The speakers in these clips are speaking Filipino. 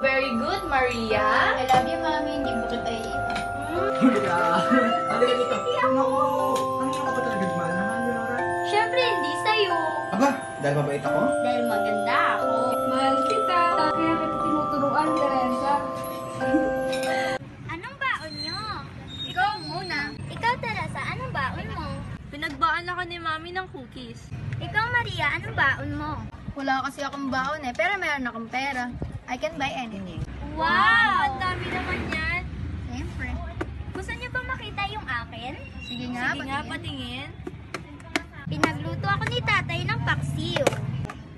Very good, Maria. I love you, Mami. Hindi mo kita iiwan. Halika dito. Naku, ano ka ba talaga mahal, Leonora? Siyempre, hindi sa'yo. Aba, dahil mabait ako? Dahil maganda ako. Mahal kita. Kaya kita tinuturuan, Teresa. Anong baon nyo? Ikaw muna. Ikaw, Teresa, anong baon mo? Pinagbaan ako ni Mami ng cookies. Ikaw, Maria, anong baon mo? Wala kasi akong baon pero meron akong pera. I can buy anything. Wow! Ang dami naman yan. Siyempre. Gusto niyo ba makita yung akin? Sige nga, Sige nga, patingin. patingin. Pinagluto ako ni tatay ng paksiw.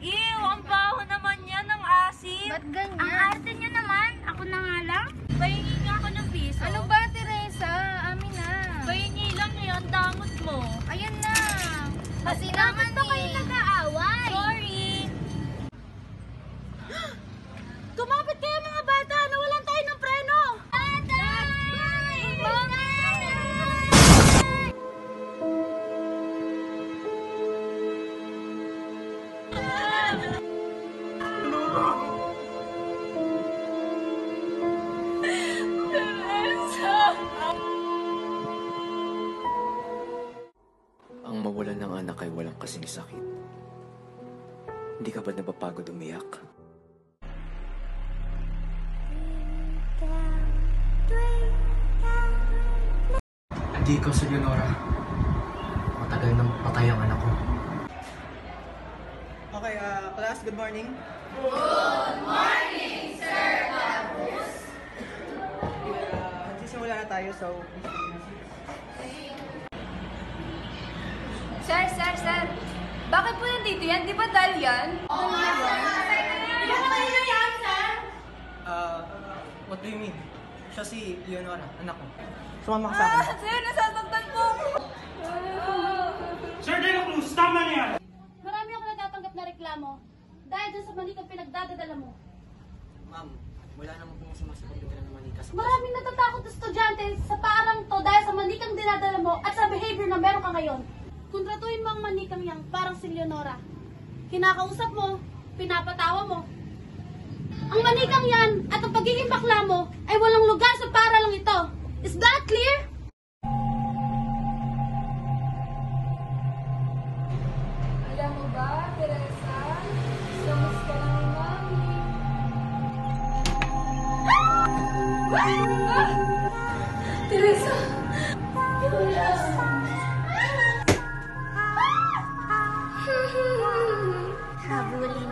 Ew, ang baho naman yan ng asim. Ba't ganyan? Ang arte niyo naman, ako na nga lang. Pahingi nga ako ng piso. Ano ba, Teresa? Amin na. Pahingi lang eh, ang damot mo. Ayan na. Kasi Bakit naman ba kayo nag-aaway? Sorry. Kumapit kayo mga bata, nawalan tayo ng preno. Tatay! Mami! Ang mawalan ng anak ay walang kasing sakit. Hindi ka ba napapagod umiyak? Hindi ikaw si Leonora. Matagal nang patay ang anak ko. Okay, class, good morning. Good morning, Sir Marcus. Magsisimula na tayo, so Sir. Bakit po nandito yan? Di ba dahil yan? What do you mean? Siya si Leonora, anak ko. Sumama ka sa akin. Sir, nasasaktan po ako. Sir De La Cruz, tama na yan! Marami ako natatanggap na reklamo dahil dun sa manikang pinagdadadala mo. Ma'am, wala naman pong sumasagot yung ng manikas. Maraming natatakot na estudyante sa paarang to dahil sa manikang dinadala mo at sa behavior na meron ka ngayon. Kontratuhin mo ang manikang yang parang si Leonora. Kinakausap mo, pinapatawa mo. Ang manikang yan at ang pagiging bakla mo ay walang lugar sa paaralang ito. Is that clear? Alam mo ba, Teresa? Sumis ka lang ni Mami. Teresa! Habulin